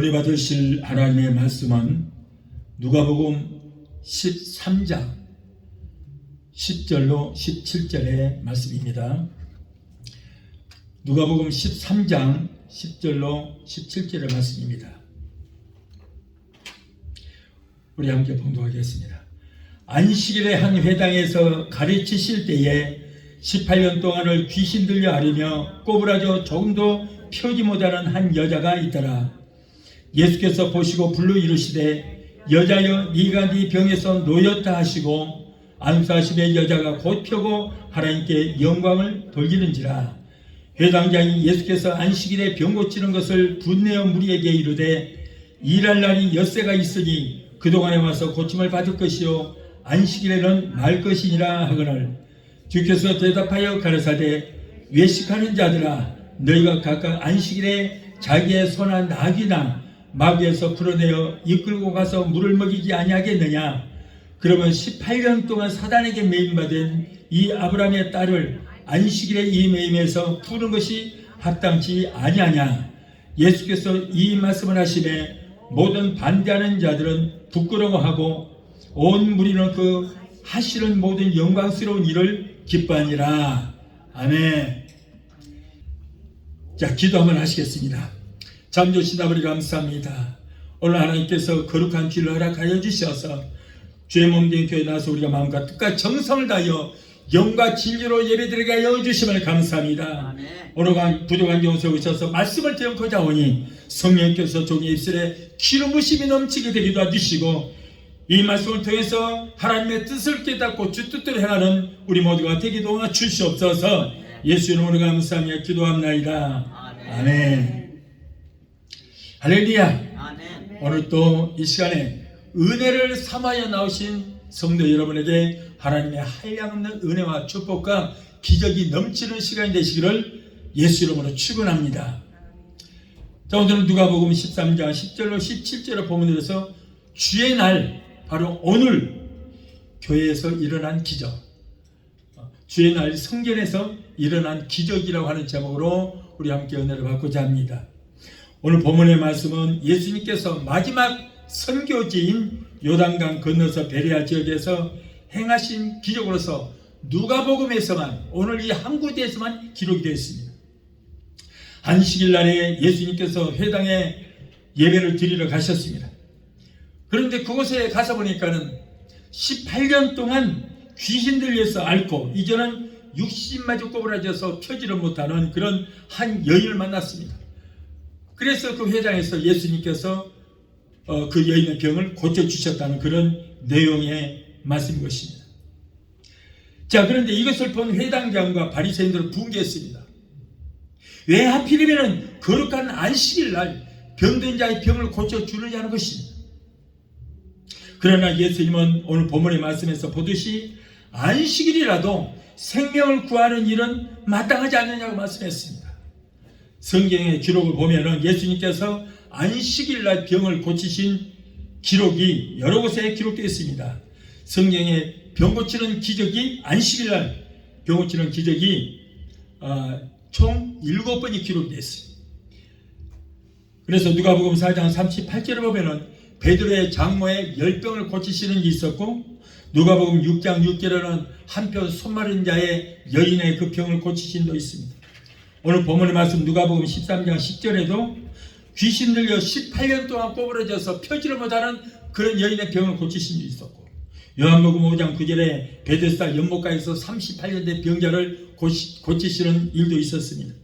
은혜 받으실 하나님의 말씀은 누가복음 13장 10절로 17절의 말씀입니다. 누가복음 13장 10절로 17절의 말씀입니다. 우리 함께 봉독하겠습니다. 안식일에 한 회당에서 가르치실 때에 18년 동안을 귀신 들려 앓으며 꼬부라져 조금도 펴지 못하는 한 여자가 있더라. 예수께서 보시고 불러 이르시되 여자여 네가 네 병에서 놓였다 하시고 안수하시되 여자가 곧 펴고 하나님께 영광을 돌리는지라. 회당장이 예수께서 안식일에 병 고치는 것을 분내어 무리에게 이르되 일할 날이 엿새가 있으니 그동안에 와서 고침을 받을 것이요 안식일에는 말 것이니라 하거늘 주께서 대답하여 가라사대 외식하는 자들아 너희가 각각 안식일에 자기의 소나 나귀나 마귀에서 풀어내어 이끌고 가서 물을 먹이지 아니하겠느냐. 그러면 18년 동안 사단에게 매임받은 이 아브라함의 딸을 안식일에 이 매임에서 푸는 것이 합당치 아니하냐. 예수께서 이 말씀을 하시매 모든 반대하는 자들은 부끄러워하고 온 무리는 그 하시는 모든 영광스러운 일을 기뻐하니라. 아멘. 자, 기도 한번 하시겠습니다. 잠조신 아버지 감사합니다. 오늘 하나님께서 거룩한 길을 허락하여 주셔서 주의 몸된 교회에 나와서 우리가 마음과 뜻과 정성을 다하여 영과 진리로 예배드리게 하여 주심을 감사합니다. 아멘. 오늘 부족한 경우 세우셔서 말씀을 대언코자 오니 성령께서 종의 입술에 기름 부심이 넘치게 되기도 해주시고 이 말씀을 통해서 하나님의 뜻을 깨닫고 주 뜻대로 행하는 우리 모두가 되기도 해 주시옵소서. 예수 이름으로 감사하며 기도합나이다. 아멘. 할렐루야. 아멘. 오늘 또 이 시간에 은혜를 삼하여 나오신 성도 여러분에게 하나님의 한량없는 은혜와 축복과 기적이 넘치는 시간이 되시기를 예수 이름으로 축원합니다. 자, 오늘은 누가복음 13장 10절로 17절을 본문에서 주의 날, 바로 오늘 교회에서 일어난 기적, 주의 날 성전에서 일어난 기적이라고 하는 제목으로 우리 함께 은혜를 받고자 합니다. 오늘 본문의 말씀은 예수님께서 마지막 선교지인 요단강 건너서 베레아 지역에서 행하신 기적으로서 누가복음에서만, 오늘 이 한 구절에서만 기록이 되어 있습니다. 안식일 날에 예수님께서 회당에 예배를 드리러 가셨습니다. 그런데 그곳에 가서 보니까는 18년 동안 귀신 들려서 앓고 이제는 육신마저 꼬부라져서 펴지를 못하는 그런 한 여인을 만났습니다. 그래서 그 회당에서 예수님께서 그 여인의 병을 고쳐주셨다는 그런 내용의 말씀인 것입니다. 자, 그런데 이것을 본 회당장과 바리새인들은 분개했습니다. 왜 하필이면 거룩한 안식일 날 병든 자의 병을 고쳐주느냐는 것입니다. 그러나 예수님은 오늘 본문의 말씀에서 보듯이 안식일이라도 생명을 구하는 일은 마땅하지 않느냐고 말씀했습니다. 성경의 기록을 보면은 예수님께서 안식일 날 병을 고치신 기록이 여러 곳에 기록되어 있습니다. 성경에 병 고치는 기적이, 안식일 날 병 고치는 기적이 총 7번이 기록되어 있습니다. 그래서 누가복음 4장 38절에 보면은 베드로의 장모의 열병을 고치시는 일이 있었고, 누가복음 6장 6절에는 한편 손마른 자의 여인의 그 병을 고치신 일도 있습니다. 오늘 본문의 말씀 누가복음 13장 10절에도 귀신 들려 18년 동안 꼬부러져서 펴지를 못하는 그런 여인의 병을 고치신 일이 있었고, 요한복음 5장 9절에 베데스다 연못가에서 38년 된 병자를 고치시는 일도 있었습니다.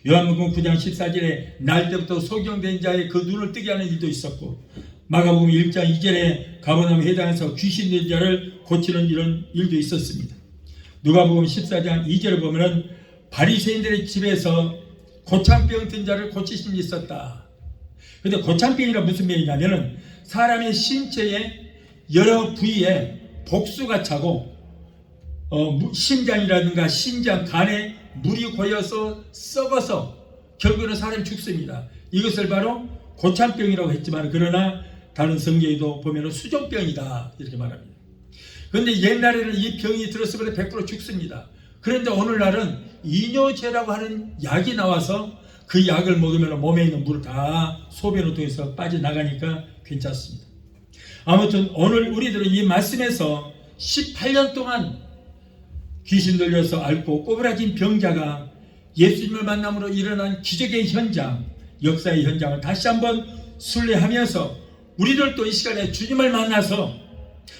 요한복음 9장 14절에 날 때부터 소경된 자의 그 눈을 뜨게 하는 일도 있었고, 마가복음 1장 2절에 가버나움 회당에서 귀신 든 자를 고치는 이런 일도 있었습니다. 누가복음 14장 2절을 보면은 바리새인들의 집에서 고창병 든 자를 고치신 일이 있었다. 그런데 고창병이라 무슨 병이냐면은 사람의 신체의 여러 부위에 복수가 차고 심장이라든가 신장, 간에 물이 고여서 썩어서 결국에는 사람이 죽습니다. 이것을 바로 고창병이라고 했지만, 그러나 다른 성경에도 보면 수종병이다 이렇게 말합니다. 그런데 옛날에는 이 병이 들었으면 100% 죽습니다. 그런데 오늘날은 이뇨제라고 하는 약이 나와서 그 약을 먹으면 몸에 있는 물 다 소변을 통해서 빠져나가니까 괜찮습니다. 아무튼 오늘 우리들은 이 말씀에서 18년 동안 귀신 들려서 앓고 꼬부라진 병자가 예수님을 만남으로 일어난 기적의 현장, 역사의 현장을 다시 한번 순례하면서 우리들도 이 시간에 주님을 만나서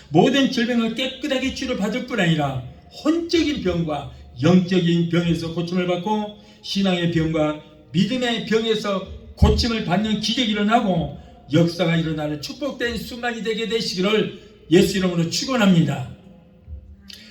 모든 질병을 깨끗하게 치료받을 뿐 아니라 혼적인 병과 영적인 병에서 고침을 받고 신앙의 병과 믿음의 병에서 고침을 받는 기적이 일어나고 역사가 일어나는 축복된 순간이 되게 되시기를 예수 이름으로 축원합니다.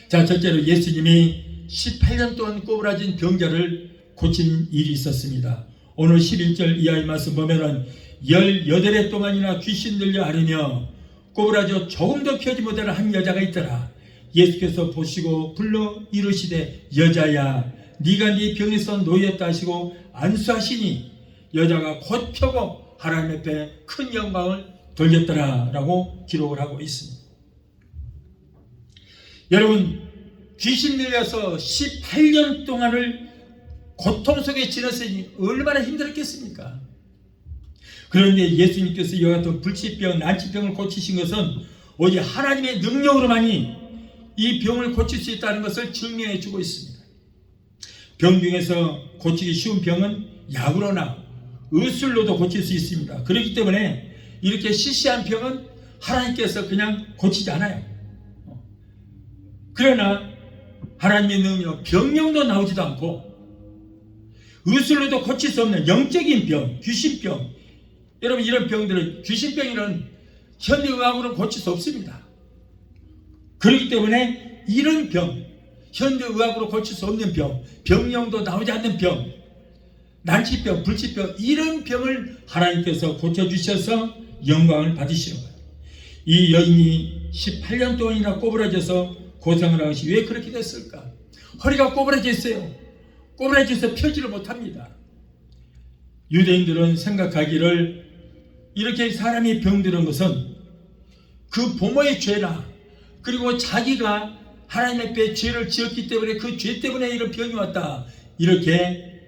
자, 첫째로 예수님이 18년 동안 꼬부라진 병자를 고친 일이 있었습니다. 오늘 11절 이하의 말씀 보면은 18해 동안이나 귀신 들려 앓으며 꼬부라져 조금도 펴지 못하는 한 여자가 있더라. 예수께서 보시고 불러 이르시되 여자야 네가 네 병에서 놓였다 하시고 안수하시니 여자가 곧 펴고 하나님 앞에 큰 영광을 돌렸더라 라고 기록을 하고 있습니다. 여러분, 귀신 들려서 18년 동안을 고통 속에 지냈으니 얼마나 힘들었겠습니까? 그런데 예수님께서 이와 같은 불치병, 난치병을 고치신 것은 오직 하나님의 능력으로만이 이 병을 고칠 수 있다는 것을 증명해 주고 있습니다. 병 중에서 고치기 쉬운 병은 약으로나 의술로도 고칠 수 있습니다. 그렇기 때문에 이렇게 시시한 병은 하나님께서 그냥 고치지 않아요. 그러나 하나님의 능력, 병명도 나오지도 않고 의술로도 고칠 수 없는 영적인 병, 귀신병, 여러분 이런 병들은 귀신병이라는 현대의학으로는 고칠 수 없습니다. 그렇기 때문에 이런 병, 현대의학으로 고칠 수 없는 병, 병명도 나오지 않는 병, 난치병, 불치병, 이런 병을 하나님께서 고쳐주셔서 영광을 받으시는 거예요. 이 여인이 18년 동안이나 꼬부라져서 고생을 한 것이 왜 그렇게 됐을까? 허리가 꼬부라져 있어요. 꼬부라져서 펴지를 못합니다. 유대인들은 생각하기를 이렇게 사람이 병드는 것은 그 부모의 죄나 그리고 자기가 하나님 앞에 죄를 지었기 때문에 그 죄 때문에 이런 병이 왔다, 이렇게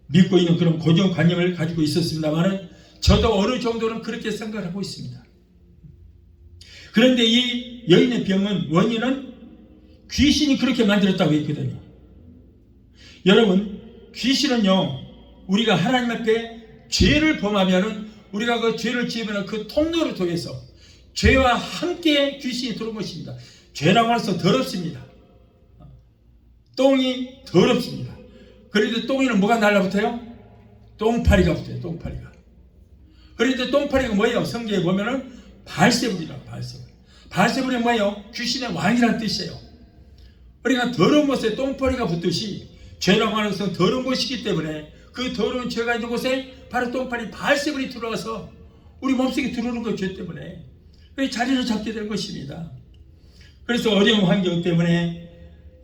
믿고 있는 그런 고정관념을 가지고 있었습니다만 저도 어느 정도는 그렇게 생각하고 있습니다. 그런데 이 여인의 병은 원인은 귀신이 그렇게 만들었다고 했거든요. 여러분, 귀신은요, 우리가 하나님 앞에 죄를 범하면은 우리가 그 죄를 지으면 그 통로를 통해서 죄와 함께 귀신이 들어온 것입니다. 죄라고 해서 더럽습니다. 똥이 더럽습니다. 그런데 똥에는 뭐가 날라붙어요? 똥파리가 붙어요. 똥파리가. 그런데 똥파리가 뭐예요? 성경에 보면은 발세불이라고. 발세불이 뭐예요? 귀신의 왕이라는 뜻이에요. 그러니까 더러운 것에 똥파리가 붙듯이 죄라고 하는 것은 더러운 것이기 때문에 그 더러운 죄가 있는 곳에 바로 똥파리 발세불이 들어와서 우리 몸속에 들어오는 것, 죄 때문에 자리를 잡게 된 것입니다. 그래서 어려운 환경 때문에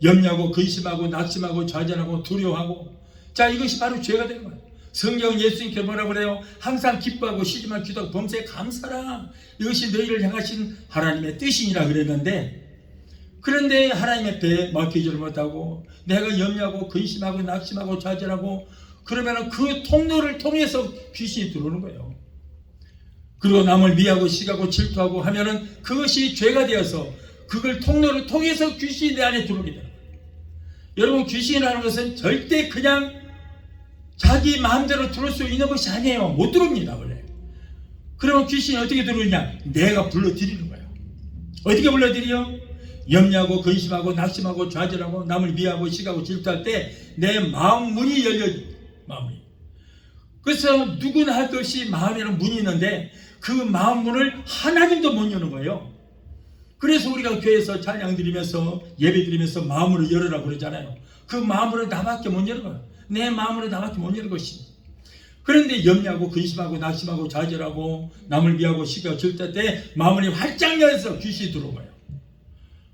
염려하고 근심하고 낙심하고 좌절하고 두려워하고, 자, 이것이 바로 죄가 되는 거예요. 성경은 예수님께 뭐라고 그래요? 항상 기뻐하고 쉬지만 기도하고 범사에 감사라, 이것이 너희를 향하신 하나님의 뜻이니라 그랬는데, 그런데 하나님 앞에 맡기지를 못하고 내가 염려하고 근심하고 낙심하고 좌절하고 그러면 그 통로를 통해서 귀신이 들어오는 거예요. 그리고 남을 미워하고 시기하고 질투하고 하면은 그것이 죄가 되어서 그걸 통로를 통해서 귀신이 내 안에 들어오게 돼요. 여러분, 귀신이라는 것은 절대 그냥 자기 마음대로 들어올 수 있는 것이 아니에요. 못 들어옵니다, 원래. 그러면 귀신이 어떻게 들어오냐? 내가 불러들이는 거예요. 어떻게 불러들여? 염려하고 근심하고 낙심하고 좌절하고 남을 미워하고 시기하고 질투할 때 내 마음 문이 열려요. 마음이. 그래서 누구나 할 것이 마음에는 문이 있는데 그 마음 문을 하나님도 못 여는 거예요. 그래서 우리가 교회에서 찬양 드리면서 예배 드리면서 마음으로 열으라고 그러잖아요. 그 마음으로 나밖에 못 여는 거예요. 내 마음으로 나밖에 못 여는 것입니다. 그런데 염려하고 근심하고 낙심하고 좌절하고 남을 미워하고 시기하고 질투할 때 마음이 활짝 열어서 귀신이 들어온 거예요.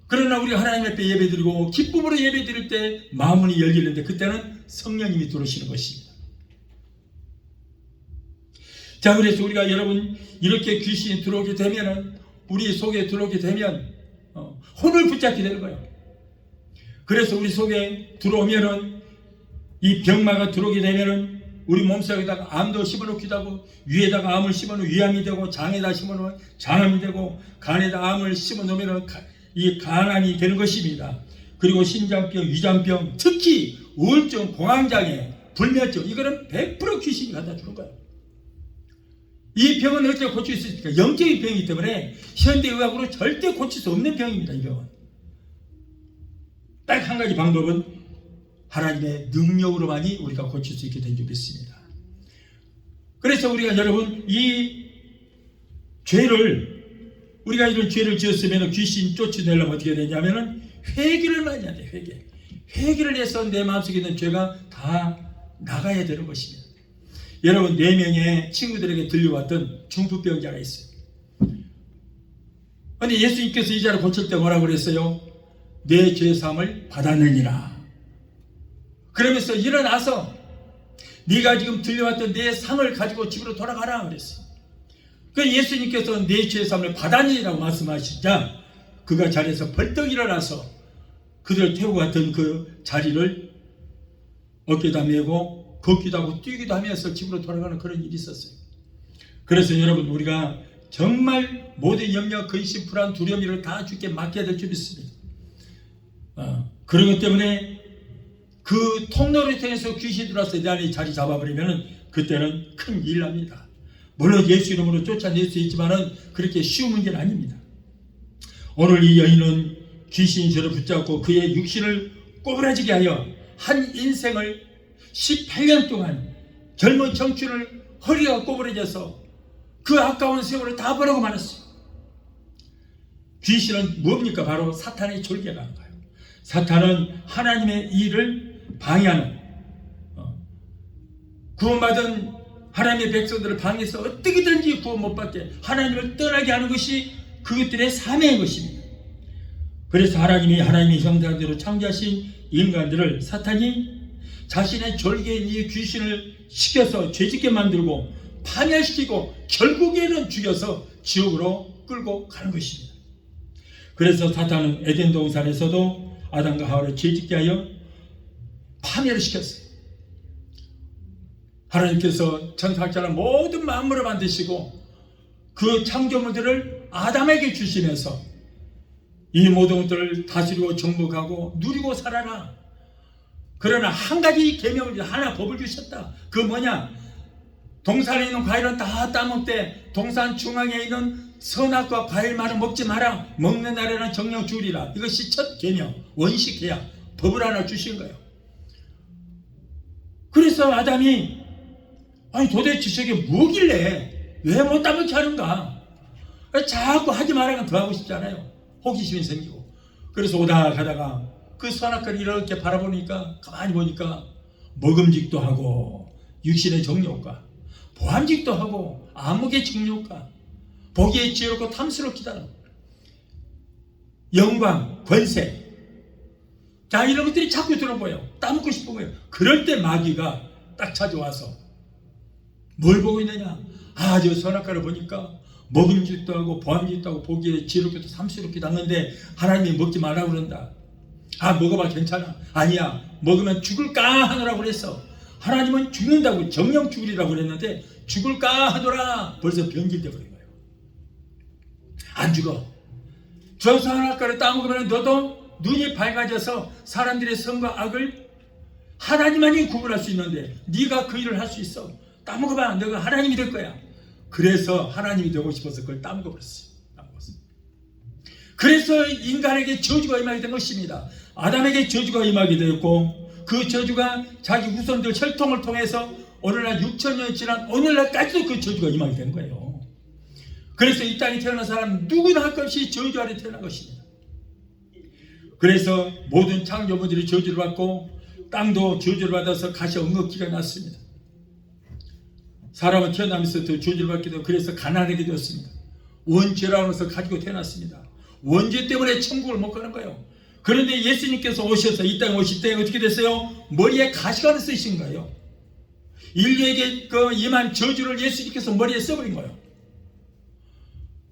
그러나 우리 하나님 앞에 예배 드리고 기쁨으로 예배 드릴 때 마음문이 열리는데 그때는 성령님이 들어오시는 것입니다. 자, 그래서 우리가 여러분 이렇게 귀신이 들어오게 되면은, 우리 속에 들어오게 되면 혼을 붙잡게 되는 거예요. 그래서 우리 속에 들어오면은, 이 병마가 들어오게 되면은 우리 몸속에다가 암도 심어놓기도 하고, 위에다가 암을 심어놓으면 위암이 되고, 장에다 심어놓으면 장암이 되고, 간에다 암을 심어놓으면 이 간암이 되는 것입니다. 그리고 신장병, 위장병, 특히 우울증, 공황장애, 불면증, 이거는 100% 귀신이 갖다 주는 거예요. 이 병은 어떻게 고칠 수 있습니까? 영적인 병이기 때문에 현대의학으로 절대 고칠 수 없는 병입니다. 이 병은 딱 한 가지 방법은 하나님의 능력으로만이 우리가 고칠 수 있게 된 줄 믿습니다. 그래서 우리가 여러분 이 죄를, 우리가 이런 죄를 지었으면 귀신 쫓아내려면 어떻게 되냐면은 회개를 많이 해야 돼. 회개를 해서 내 마음속에 있는 죄가 다 나가야 되는 것입니다. 여러분 4명의 친구들에게 들려왔던 중풍병자가 있어요. 근데 예수님께서 이 자를 고칠 때 뭐라고 그랬어요? 내 죄사함을 받았느니라. 그러면서 일어나서 네가 지금 들려왔던 내 상을 가지고 집으로 돌아가라 그랬어요. 그 예수님께서 내 죄사함을 받았느니라고 말씀하시자 그가 자리에서 벌떡 일어나서 그들을 태우고 갔던 그 자리를 어깨에다 메고 걷기도 하고 뛰기도 하면서 집으로 돌아가는 그런 일이 있었어요. 그래서 여러분 우리가 정말 모든 염려, 근심, 불안, 두려움 이를 다 주께 맡겨야 될 줄 믿습니다. 그런 것 때문에 그 통로를 통해서 귀신이 들어와서 내 안에 자리 잡아버리면 그때는 큰 일 납니다. 물론 예수 이름으로 쫓아낼 수 있지만은 그렇게 쉬운 문제는 아닙니다. 오늘 이 여인은 귀신이 저를 붙잡고 그의 육신을 꼬부라지게 하여 한 인생을 18년 동안 젊은 청춘을 허리가 꼬부라져서 그 아까운 세월을 다 버리고 말았어요. 귀신은 뭡니까? 바로 사탄의 졸개가 하는 거예요. 사탄은 하나님의 일을 방해하는, 구원받은 하나님의 백성들을 방해해서 어떻게든지 구원 못 받게 하나님을 떠나게 하는 것이 그것들의 사명인 것입니다. 그래서 하나님의 형상대로 창조하신 인간들을 사탄이 자신의 졸개인 이 귀신을 시켜서 죄짓게 만들고 파멸시키고 결국에는 죽여서 지옥으로 끌고 가는 것입니다. 그래서 사탄은 에덴 동산에서도 아담과 하와를 죄짓게 하여 파멸을 시켰어요. 하나님께서 천사학자는 모든 만물을 만드시고 그 창조물들을 아담에게 주시면서 이 모든 것들을 다스리고 정복하고 누리고 살아라. 그러나 한 가지 계명을, 하나 법을 주셨다. 그 뭐냐? 동산에 있는 과일은 다 따먹되 동산 중앙에 있는 선악과 과일만은 먹지 마라. 먹는 날에는 정령 죽으리라. 이것이 첫 계명, 원시 계약, 법을 하나 주신 거예요. 그래서 아담이 아니 도대체 저게 뭐길래 왜 못 따먹게 하는가? 자꾸 하지 말라면 더 하고 싶잖아요. 호기심이 생기고. 그래서 오다 가다가 그 선악과를 이렇게 바라보니까 가만히 보니까 먹음직도 하고 육신의 정욕과 보암직도 하고 암흑의 정욕과 보기에 지혜롭고 탐스럽기도 하고 영광, 권세, 자 이런 것들이 자꾸 들어보여요. 따먹고 싶은 거예요. 그럴 때 마귀가 딱 찾아와서 뭘 보고 있느냐? 아, 저 선악과를 보니까 먹음직도 하고 보암직도 하고 보기에 지혜롭기도 탐스럽기도 하는데 하나님이 먹지 말라고 그런다. 아, 먹어봐 괜찮아. 아니야, 먹으면 죽을까 하노라고 그랬어. 하나님은 죽는다고 정령 죽으리라고 그랬는데 죽을까 하더라. 벌써 변질돼 버린 거예요. 안 죽어. 저 선악과를 따먹으면 너도 눈이 밝아져서 사람들의 선과 악을 하나님만이 구분할 수 있는데 네가 그 일을 할 수 있어. 따먹어봐. 너가 하나님이 될 거야. 그래서 하나님이 되고 싶어서 그걸 따먹어버렸어요. 그래서 인간에게 저주가 임하게 된 것입니다. 아담에게 저주가 임하게 되었고 그 저주가 자기 후손들 혈통을 통해서 오늘날 6,000년이 지난 오늘날까지도 그 저주가 임하게 된 거예요. 그래서 이 땅에 태어난 사람 누구나 할 것 없이 저주 아래 태어난 것입니다. 그래서 모든 창조물들이 저주를 받고 땅도 저주를 받아서 가시 엉겅퀴가 났습니다. 사람은 태어나면서 더 저주를 받게 되고 그래서 가난하게 되었습니다. 원죄라고 해서 가지고 태어났습니다. 원죄 때문에 천국을 못 가는 거예요. 그런데 예수님께서 오셔서 이 땅에 오실 때 어떻게 됐어요? 머리에 가시관을 쓰신 거예요. 인류에게 그 임한 저주를 예수님께서 머리에 써버린 거예요.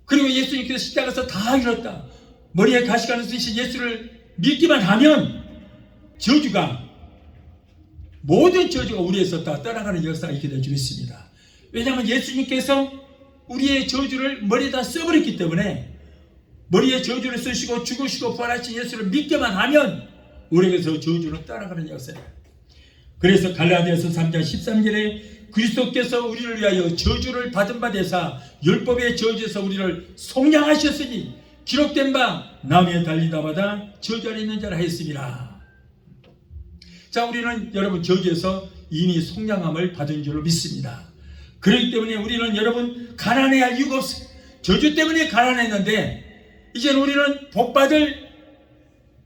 그리고 예수님께서 십자가에서 다 이뤘다. 머리에 가시관을 쓰신 예수를 믿기만 하면 저주가 모든 저주가 우리에서 다 떠나가는 역사가 있게 될 줄 믿습니다. 왜냐하면 예수님께서 우리의 저주를 머리에다 써버렸기 때문에 머리에 저주를 쓰시고 죽으시고 부활하신 예수를 믿게만 하면 우리에게서 저주는 떠나가는 역사예요. 그래서 갈라디아서 3장 13절에 그리스도께서 우리를 위하여 저주를 받은 바 되사 율법의 저주에서 우리를 속량하셨으니 기록된 바 나무에 달리다 마다 저주 안에 있는 자라 하였습니다. 자, 우리는 여러분 저주에서 이미 속량함을 받은 줄로 믿습니다. 그렇기 때문에 우리는 여러분 가난해야 할 이유가 없어요. 저주 때문에 가난했는데 이제는 우리는 복받을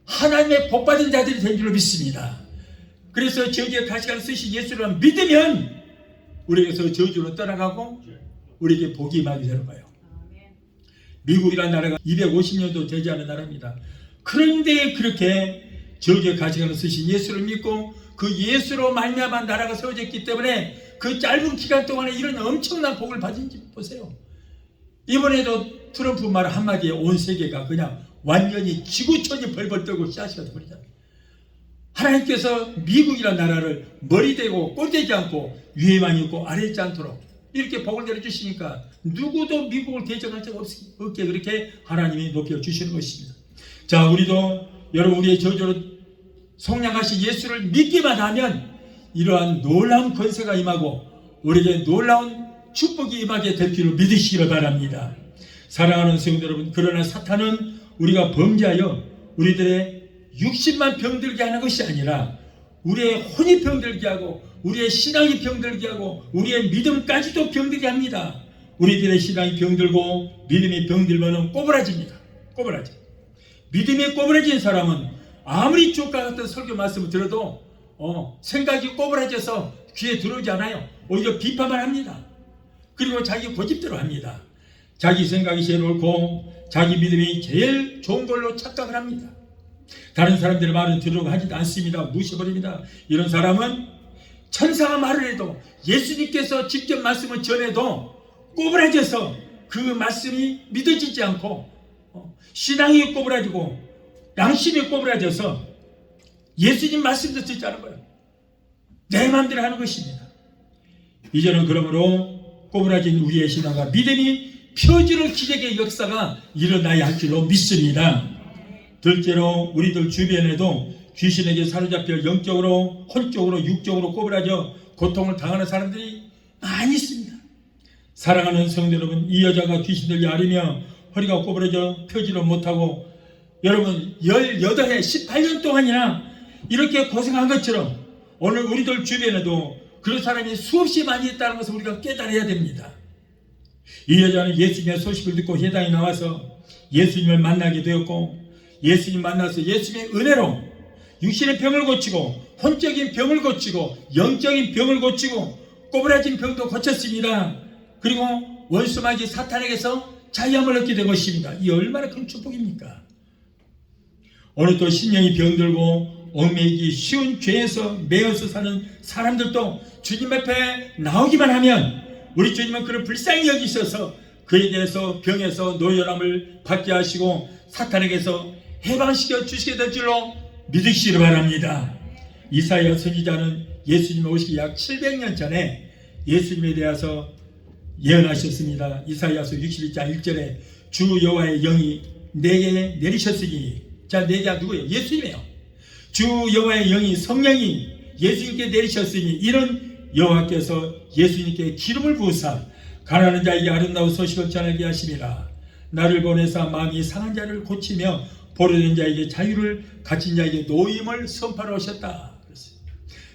하나님의 복받은 자들이 된 줄로 믿습니다. 그래서 저주의 가시관을 쓰신 예수를 믿으면 우리에게서 저주는 떠나가고 우리에게 복이 임하게 되는 거예요. 미국이라는 나라가 250년도 되지 않은 나라입니다. 그런데 그렇게 저주의 가시관을 쓰신 예수를 믿고 그 예수로 말미암아 나라가 세워졌기 때문에 그 짧은 기간 동안에 이런 엄청난 복을 받은지 보세요. 이번에도 트럼프 말 한마디에 온 세계가 그냥 완전히 지구촌이 벌벌 떨고 씨앗이 되버리잖아요. 하나님께서 미국이라는 나라를 머리대고 꼴대지 않고 위에만 있고 아래에 있지 않도록 이렇게 복을 내려주시니까 누구도 미국을 대적할 적 없게 그렇게 하나님이 높여주시는 것입니다. 자, 우리도 여러분 우리의 저주로 속량하신 예수를 믿기만 하면 이러한 놀라운 권세가 임하고 우리에게 놀라운 축복이 임하게 될 줄을 믿으시기를 바랍니다. 사랑하는 성도 여러분, 그러나 사탄은 우리가 범죄하여 우리들의 육신만 병들게 하는 것이 아니라 우리의 혼이 병들게 하고 우리의 신앙이 병들게 하고 우리의 믿음까지도 병들게 합니다. 우리들의 신앙이 병들고 믿음이 병들면 꼬부라집니다. 꼬부라져. 믿음이 꼬부라진 사람은 아무리 주옥과 같은 설교 말씀을 들어도 생각이 꼬부라져서 귀에 들어오지 않아요. 오히려 비판만 합니다. 그리고 자기 고집대로 합니다. 자기 생각이 제일 옳고 자기 믿음이 제일 좋은 걸로 착각을 합니다. 다른 사람들의 말은 들으려고 하지도 않습니다. 무시해버립니다. 이런 사람은 천사가 말을 해도 예수님께서 직접 말씀을 전해도 꼬부라져서 그 말씀이 믿어지지 않고 신앙이 꼬부라지고 양심이 꼬부라져서 예수님 말씀도 듣지 않은 거예요. 내 마음대로 하는 것입니다. 이제는 그러므로 꼬부라진 우리의 신앙과 믿음이 펴지는 기적의 역사가 일어나야 할 줄로 믿습니다. 둘째로 우리들 주변에도 귀신에게 사로잡혀 영적으로, 혼적으로, 육적으로 꼬부라져 고통을 당하는 사람들이 많이 있습니다. 사랑하는 성도 여러분, 이 여자가 귀신들이 앓으며 허리가 꼬부라져 펴지를 못하고 여러분 18해 18년 동안이나 이렇게 고생한 것처럼 오늘 우리들 주변에도 그런 사람이 수없이 많이 있다는 것을 우리가 깨달아야 됩니다. 이 여자는 예수님의 소식을 듣고 회당에 나와서 예수님을 만나게 되었고 예수님 만나서 예수님의 은혜로 육신의 병을 고치고 혼적인 병을 고치고 영적인 병을 고치고 꼬부라진 병도 고쳤습니다. 그리고 원수마귀 사탄에게서 자유함을 얻게 된 것입니다. 이 얼마나 큰 축복입니까? 오늘 또 심령이 병들고 얽매이기 쉬운 죄에서 매여서 사는 사람들도 주님 앞에 나오기만 하면 우리 주님은 그를 불쌍히 여기셔서 그에 대해서 병에서 노연함을 받게 하시고 사탄에게서 해방시켜 주시게 될 줄로 믿으시기 바랍니다. 이사야 선지자는 예수님 오시기 약 700년 전에 예수님에 대해서 예언하셨습니다. 이사야서 61장 1절에 주 여호와의 영이 내게 내리셨으니, 자, 내가 누구예요? 예수님이에요. 주 여호와의 영이, 성령이 예수님께 내리셨으니 이런 여호와께서 예수님께 기름을 부으사 가난한 자에게 아름다운 소식을 전하게 하심이라. 나를 보내사 마음이 상한 자를 고치며 보려된 자에게 자유를, 갇힌 자에게 노임을 선포하러 오셨다.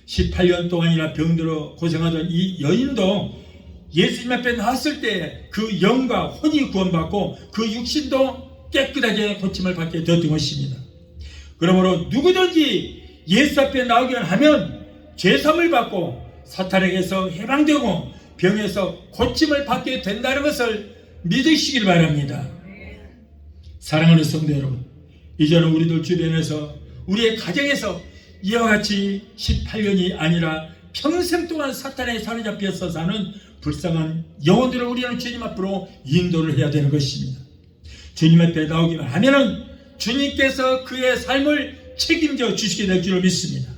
18년 동안이나 병들어 고생하던 이 여인도 예수님 앞에 나왔을 때 그 영과 혼이 구원받고 그 육신도 깨끗하게 고침을 받게 되었던 것입니다. 그러므로 누구든지 예수 앞에 나오기만 하면 죄사함을 받고 사탄에게서 해방되고 병에서 고침을 받게 된다는 것을 믿으시길 바랍니다. 사랑하는 성도 여러분, 이제는 우리들 주변에서 우리의 가정에서 이와 같이 18년이 아니라 평생 동안 사탄에 사로잡혀서 사는 불쌍한 영혼들을 우리는 주님 앞으로 인도를 해야 되는 것입니다. 주님 앞에 나오기만 하면은 주님께서 그의 삶을 책임져 주시게 될 줄을 믿습니다.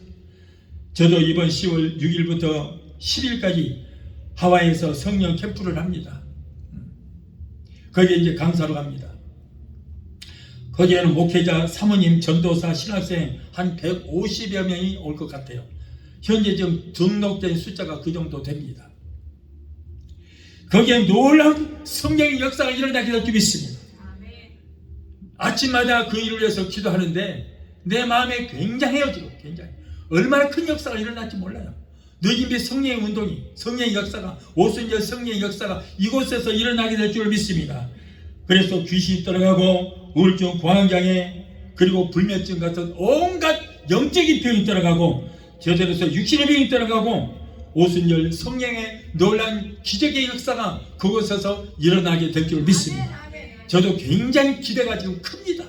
저도 이번 10월 6일부터 10일까지 하와이에서 성령 캠프를 합니다. 거기에 이제 강사로 갑니다. 거기에는 목회자, 사모님, 전도사, 신학생 한 150여 명이 올 것 같아요. 현재 지금 등록된 숫자가 그 정도 됩니다. 거기에 놀라운 성령의 역사가 일어나게 될 줄 믿습니다. 아침마다 그 일을 위해서 기도하는데 내 마음에 굉장해요. 지금 굉장히 얼마나 큰 역사가 일어날지 몰라요. 느낌의 성령의 운동이, 성령의 역사가, 오순절 성령의 역사가 이곳에서 일어나게 될 줄 믿습니다. 그래서 귀신이 떠나가고 우울증, 공황장애, 그리고 불면증 같은 온갖 영적인 병이 떠나가고 저절에서 육신의 병이 떠나가고 오순절 성령의 놀란 기적의 역사가 그곳에서 일어나게 될 줄 믿습니다. 저도 굉장히 기대가 지금 큽니다.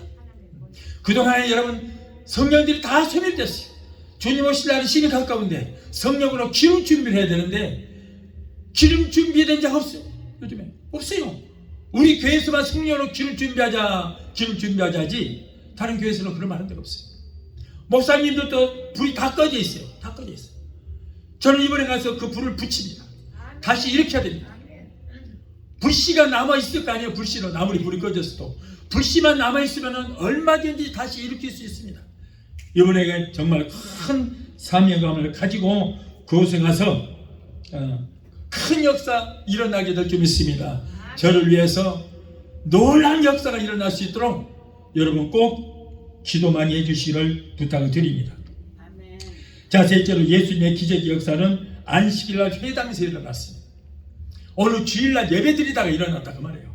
그동안에 여러분 성령들이 다 소멸됐어요. 주님 오실 날이 심히 가까운데 성령으로 기름 준비를 해야 되는데 기름 준비된 자 없어요. 요즘에 없어요. 우리 교회에서만 성령으로 기름 준비하자지 다른 교회에서는 그런 말한 적 없어요. 목사님들도 불이 다 꺼져 있어요. 다 꺼져 있어요. 저는 이번에 가서 그 불을 붙입니다. 다시 일으켜야 됩니다. 불씨가 남아있을 거 아니에요. 불씨로 아무리 불이 꺼졌어도 불씨만 남아있으면 얼마든지 다시 일으킬 수 있습니다. 이번에 정말 큰 사명감을 가지고 그곳에 가서 큰 역사 일어나게 될 줄 믿습니다. 저를 위해서 놀라운 역사가 일어날 수 있도록 여러분 꼭 기도 많이 해주시기를 부탁을 드립니다. 자, 셋째로 예수님의 기적의 역사는 안식일날 회당에서 일어났습니다. 오늘 주일날 예배드리다가 일어났다 그 말이에요.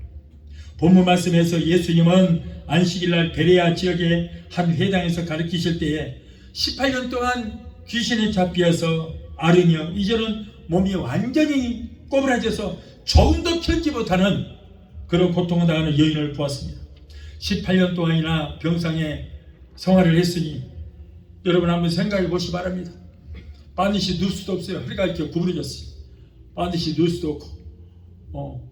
본문 말씀에서 예수님은 안식일날 베레아 지역의 한 회당에서 가르치실 때에 18년 동안 귀신에 잡혀서 앓으며 이제는 몸이 완전히 꼬부라져서 조금도 편지 못하는 그런 고통을 당하는 여인을 보았습니다. 18년 동안이나 병상에 생활을 했으니 여러분 한번 생각해 보시기 바랍니다. 반드시 누울 수도 없어요. 허리가 이렇게 구부러졌어요. 반드시 누울 수도 없고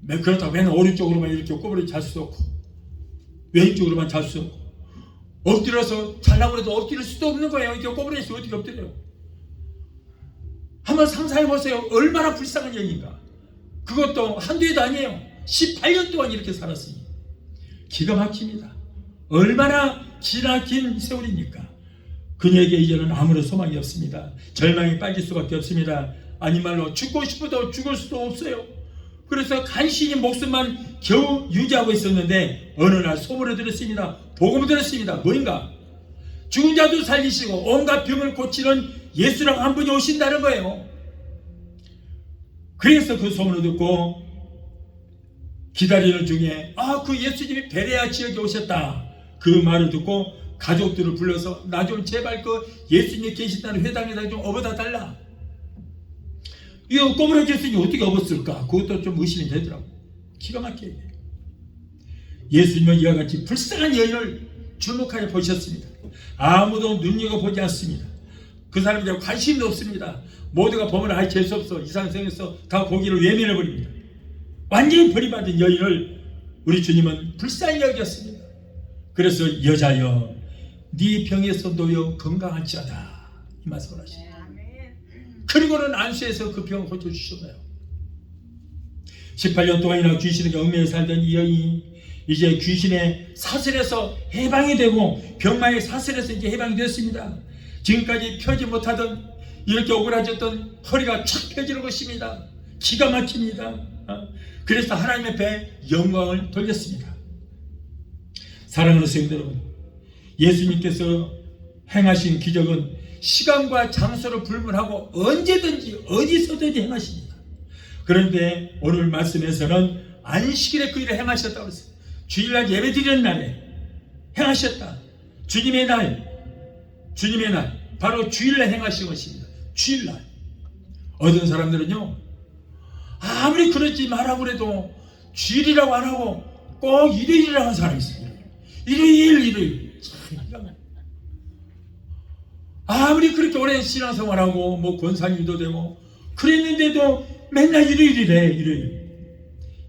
그렇다고 맨 오른쪽으로만 이렇게 꼬부려 잘 수도 없고 왼쪽으로만 잘 수도 없고 엎드려서 자려고 해도 엎드릴 수도 없는 거예요. 이렇게 꼬부려서 어떻게 엎드려요? 한번 상상해 보세요. 얼마나 불쌍한 여인인가. 그것도 한두 해도 아니에요. 18년 동안 이렇게 살았으니 기가 막힙니다. 얼마나 지나긴 세월입니까? 그녀에게 이제는 아무런 소망이 없습니다. 절망에 빠질 수밖에 없습니다. 아니 말로 죽고 싶어도 죽을 수도 없어요. 그래서 간신히 목숨만 겨우 유지하고 있었는데 어느 날 소문을 들었습니다. 복음을 들었습니다. 뭐인가? 죽은 자도 살리시고 온갖 병을 고치는 예수라고 한 분이 오신다는 거예요. 그래서 그 소문을 듣고 기다리는 중에 그 예수님이 베레아 지역에 오셨다. 그 말을 듣고 가족들을 불러서 나 좀 제발 그 예수님이 계신다는 회당에다 좀 업어다 달라. 이거 꼬부라졌으니 어떻게 업었을까? 그것도 좀 의심이 되더라고. 기가 막혀요. 예수님은 이와 같이 불쌍한 여인을 주목하여 보셨습니다. 아무도 눈여겨보지 않습니다. 그 사람들이 관심도 없습니다. 모두가 보면 재수없어 이상 생겨서 다 보기를 외면해버립니다. 완전히 버림받은 여인을 우리 주님은 불쌍히 여겼습니다. 그래서 여자여 네 병에서 놓여 건강할지어다 이 말씀을 하십니다. 그리고는 안수해서 그 병을 고쳐주셨나요? 18년 동안이나 귀신에게 얽매여 살던 이 여인이 이제 귀신의 사슬에서 해방이 되고 병마의 사슬에서 이제 해방이 됐습니다. 지금까지 펴지 못하던 이렇게 오그라졌던 허리가 착 펴지는 것입니다. 기가 막힙니다. 그래서 하나님 앞에 영광을 돌렸습니다. 사랑하는 성도 여러분, 예수님께서 행하신 기적은 시간과 장소를 불문하고 언제든지 어디서든지 행하십니다. 그런데 오늘 말씀에서는 안식일에 그 일을 행하셨다고 했어요. 주일날 예배드리는 날에 행하셨다. 주님의 날 바로 주일날 행하신 것입니다. 주일날. 어떤 사람들은요 아무리 그러지 말라고 해도 주일이라고 안 하고 꼭 일요일이라고 하는 사람이 있어요. 일요일 아무리 그렇게 오랜 신앙생활하고 뭐 권사님도 되고 그랬는데도 맨날 일요일이래. 일요일.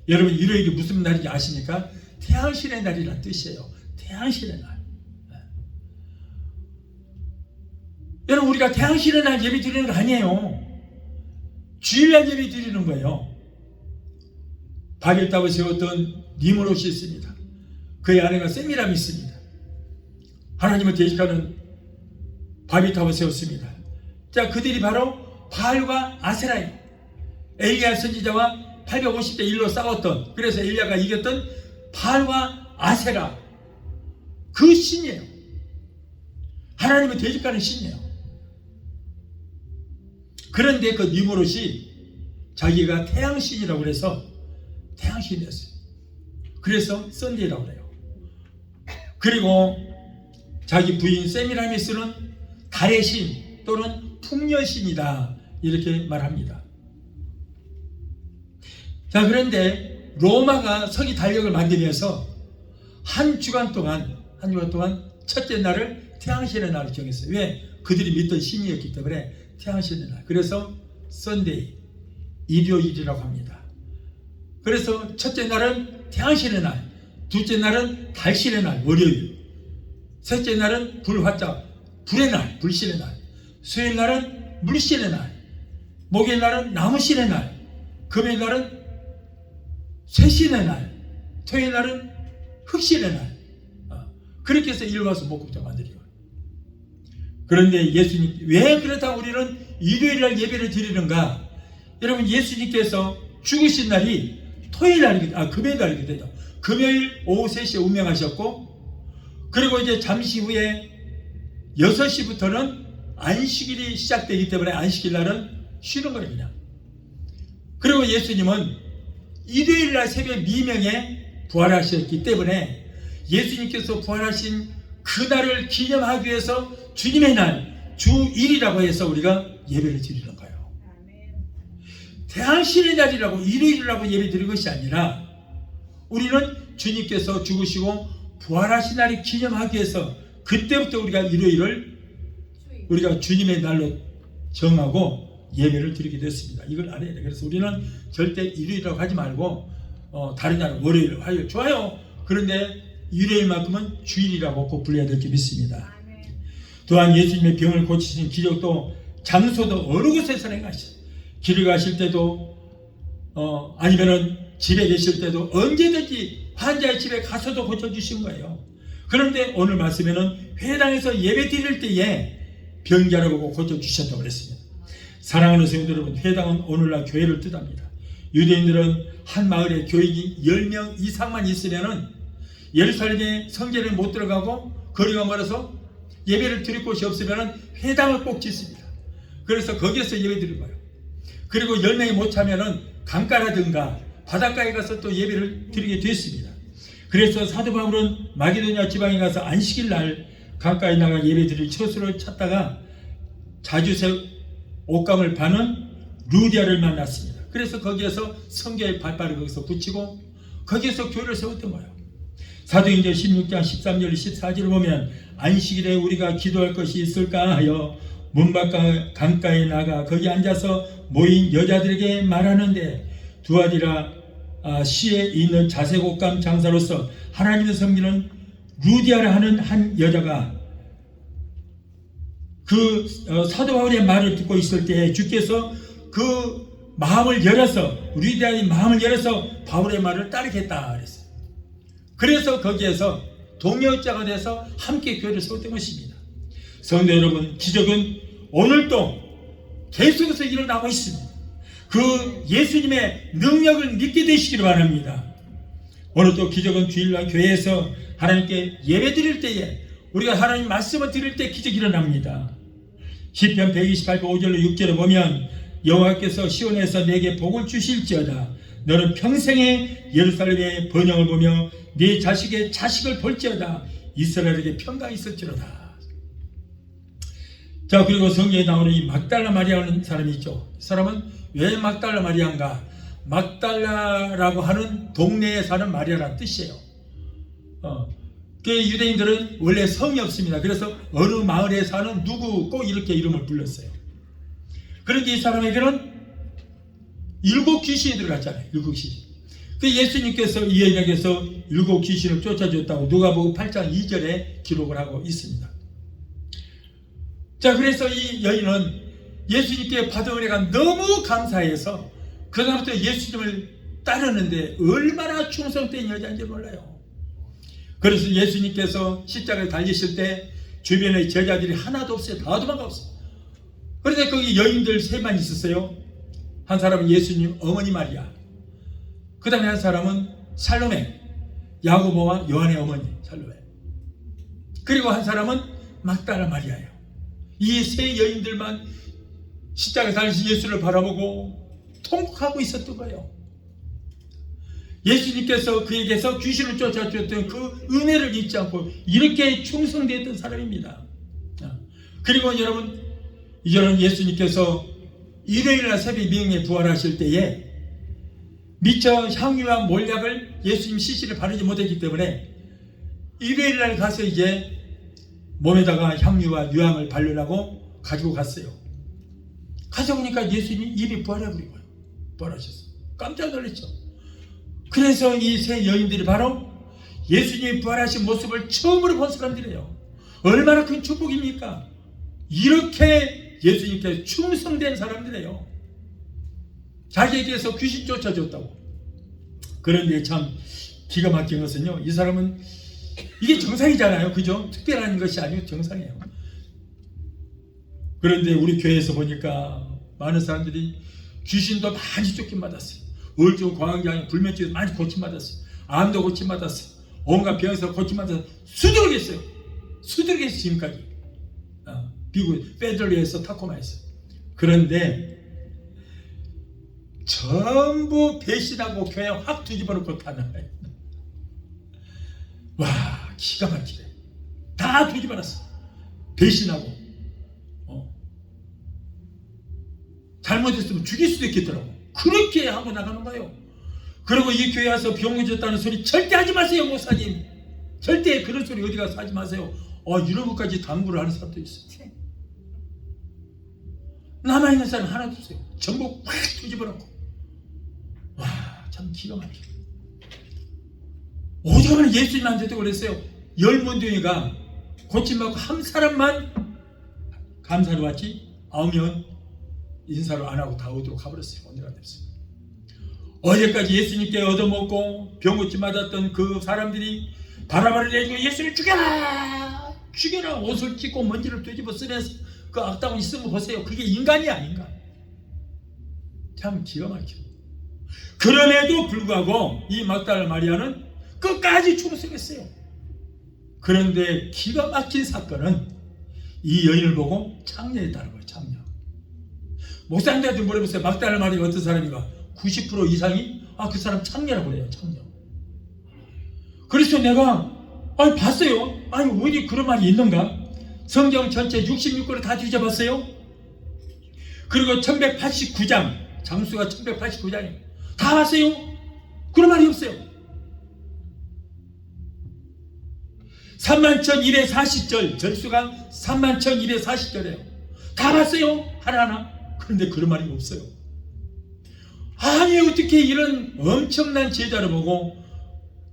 여러분 일요일이 무슨 날인지 아십니까? 태양신의 날이란 뜻이에요. 태양신의 날. 여러분 우리가 태양신의 날 예배 드리는 거 아니에요. 주일날 예배 드리는 거예요. 바벨탑을 세웠던 니므롯이 있습니다. 그의 아내가 세미람이 있습니다. 하나님을 대적하는 바벨탑을 세웠습니다. 자, 그들이 바로 바알과 아세라예요. 엘리야 선지자와 850대 1로 싸웠던, 그래서 엘리야가 이겼던 바알과 아세라, 그 신이에요. 하나님을 대적하는 신이에요. 그런데 그 니므롯이 자기가 태양신이라고 해서 태양신이었어요. 그래서 썬데이라고 해요. 그리고 자기 부인 세미라미스는 달의 신 또는 풍년신이다, 이렇게 말합니다. 자, 그런데 로마가 서기 달력을 만들면서 한 주간 동안 첫째 날을 태양신의 날을 정했어요. 왜? 그들이 믿던 신이었기 때문에 태양신의 날. 그래서 썬데이, 일요일이라고 합니다. 그래서 첫째 날은 태양신의 날, 둘째 날은 달신의 날, 월요일, 셋째 날은 불화자, 불의 날, 불신의 날, 수요일 날은 물신의 날, 목요일 날은 나무신의 날, 금요일 날은 쇠신의 날, 토요일 날은 흑신의 날. 그렇게 해서 일화수 목국자 만들어요. 그런데 예수님, 왜 그렇다고 우리는 일요일날 예배를 드리는가? 여러분, 예수님께서 죽으신 날이 토요일 날이거든요. 금요일 날이거든요. 금요일 오후 3시에 운명하셨고, 그리고 이제 잠시 후에 6시부터는 안식일이 시작되기 때문에 안식일 날은 쉬는 거예요, 그냥. 그리고 예수님은 일요일 날 새벽 미명에 부활하셨기 때문에 예수님께서 부활하신 그날을 기념하기 위해서 주님의 날, 주일이라고 해서 우리가 예배를 드리는 거예요. 태양신의 날이라고, 일요일이라고 예배 드리는 것이 아니라 우리는 주님께서 죽으시고 부활하신 날을 기념하기 위해서 그때부터 우리가 일요일을 우리가 주님의 날로 정하고 예배를 드리게 됐습니다. 이걸 알아야 돼요. 그래서 우리는 절대 일요일이라고 하지 말고 다른 날 월요일, 화요일 좋아요. 그런데 일요일만큼은 주일이라고 꼭 불러야 될 줄 믿습니다. 또한 예수님의 병을 고치신 기적도 장소도 어느 곳에서 행하셨어요. 길을 가실 때도 아니면은 집에 계실 때도 언제든지 환자의 집에 가서도 고쳐주신 거예요. 그런데 오늘 말씀에는 회당에서 예배 드릴 때에 병자를 보고 고쳐주셨다고 그랬습니다. 사랑하는 성도 여러분, 회당은 오늘날 교회를 뜻합니다. 유대인들은 한 마을에 교인이 10명 이상만 있으면은 예루살렘에 성전에 못 들어가고 거리가 멀어서 예배를 드릴 곳이 없으면은 회당을 꼭 짓습니다. 그래서 거기에서 예배 드릴 거예요. 그리고 10명이 못 차면은 강가라든가 바닷가에 가서 또 예배를 드리게 됐습니다. 그래서 사도 바울은 마게도냐 지방에 가서 안식일 날 강가에 나가 예배 드릴 처소를 찾다가 자주색 옷감을 파는 루디아를 만났습니다. 그래서 거기에서 성경의 발발을 거기서 붙이고 거기에서 교회를 세웠던 거예요. 사도행전 16장 13절 14절을 보면 안식일에 우리가 기도할 것이 있을까 하여 문밖 강가에 나가 거기 앉아서 모인 여자들에게 말하는데 두아디라 시에 있는 자색 옷감 장사로서 하나님의 섬기는 루디아라 하는 한 여자가 그 사도 바울의 말을 듣고 있을 때 주께서 그 마음을 열어서 루디아의 마음을 열어서 바울의 말을 따르겠다 그랬어요. 그래서 거기에서 동역자가 돼서 함께 교회를 세웠던 것입니다. 성도 여러분, 기적은 오늘도 계속해서 일어나고 있습니다. 그 예수님의 능력을 믿게 되시기를 바랍니다. 오늘도 기적은 주일날 교회에서 하나님께 예배 드릴 때에 우리가 하나님 말씀을 드릴 때 기적이 일어납니다. 시편 128편 5절로 6절에 보면 여호와께서 시온에서 내게 복을 주실지어다. 너는 평생에 예루살렘의 번영을 보며 네 자식의 자식을 볼지어다. 이스라엘에게 평강이 있을지로다. 자, 그리고 성경에 나오는 이 막달라 마리아라는 사람이 있죠. 이 사람은 왜 막달라 마리아인가? 막달라라고 하는 동네에 사는 마리아라는 뜻이에요. 그 유대인들은 원래 성이 없습니다. 그래서 어느 마을에 사는 누구 꼭 이렇게 이름을 불렀어요. 그런데 이 사람에게는 7 귀신이 들어갔잖아요. 7 귀신. 그 예수님께서 이 여인에게서 7 귀신을 쫓아줬다고 누가복음 8장 2절에 기록을 하고 있습니다. 자, 그래서 이 여인은 예수님께 받은 은혜가 너무 감사해서 그다음부터 예수님을 따르는데 얼마나 충성된 여자인지 몰라요. 그래서 예수님께서 십자가에 달리실 때 주변에 제자들이 하나도 없어요. 다 도망갔어요. 그런데 거기 여인들 셋만 있었어요. 한 사람은 예수님 어머니 마리아, 그 다음에 한 사람은 살로메, 야고보와 요한의 어머니 살로메, 그리고 한 사람은 막달라 마리아예요. 이 세 여인들만 십자가에 달리신 예수를 바라보고 통곡하고 있었던 거예요. 예수님께서 그에게서 귀신을 쫓아주었던 그 은혜를 잊지 않고 이렇게 충성되었던 사람입니다. 그리고 여러분, 이제는 예수님께서 일요일날 새벽 미명에 부활하실 때에 미처 향유와 몰약을 예수님 시신을 바르지 못했기 때문에 일요일날 가서 이제 몸에다가 향유와 유향을 바르라고 가지고 갔어요. 가서 보니까 예수님이 이미 부활해버린 거예요. 부활하셨어요. 깜짝 놀랐죠. 그래서 이 세 여인들이 바로 예수님이 부활하신 모습을 처음으로 본 사람들이에요. 얼마나 큰 축복입니까? 이렇게 예수님께 충성된 사람들이에요. 자기에게서 귀신 쫓아줬다고. 그런데 참 기가 막힌 것은요, 이 사람은 이게 정상이잖아요. 그죠? 특별한 것이 아니고 정상이에요. 그런데 우리 교회에서 보니까 많은 사람들이 귀신도 많이 쫓김받았어요. 우울증, 광장염, 불면증에서 많이 고침받았어요. 암도 고침받았어요. 온갖 병에서 고침받아서 수두룩했어요. 수두룩했어요. 지금까지. 미국 페더럴리에서 타코마에서. 그런데 전부 배신하고 교회 확 뒤집어놓고 가는 거예요. 와, 기가 막히네. 다 뒤집어놨어. 배신하고. 잘못했으면 죽일 수도 있겠더라고. 그렇게 하고 나가는 거예요. 그리고 이 교회 와서 병 졌다는 소리 절대 하지 마세요, 목사님. 절대 그런 소리 어디 가서 하지 마세요. 이런 것까지 당부를 하는 사람도 있어요. 남아있는 사람 하나도 없어요. 전부 확 뒤집어놓고. 와, 참 기가 막히네. 오죽하면 예수님한테도 그랬어요. 10문둥이가 고침받고 한 사람만 감사로 왔지 9명 인사를 안 하고 다 어디로 가버렸어요. 언제가 됐어요. 어제까지 예수님께 얻어먹고 병 고침 맞았던 그 사람들이 바라바를 내주고 예수를 죽여라! 죽여라! 옷을 찢고 먼지를 뒤집어 쓰면서 그 악당은 있은 거 보세요. 그게 인간이야, 인간. 참 기가 막혀. 그럼에도 불구하고 이 막달라 마리아는 끝까지 충성했어요. 그런데 기가 막힌 사건은 이 여인을 보고 창녀했다는 거예요. 창녀. 목사님들한테 물어보세요. 막달라 마리아가 어떤 사람인가? 90% 이상이 그 사람 창녀라고 그래요. 창녀. 그래서 내가 봤어요. 어디 그런 말이 있는가? 성경 전체 66권을 다 뒤져봤어요. 그리고 1189장, 장수가 1189장이에요. 다 봤어요. 그런 말이 없어요. 31,240절, 절수가 31,240절이에요. 다 봤어요. 하나하나. 그런데 그런 말이 없어요. 아니, 어떻게 이런 엄청난 제자를 보고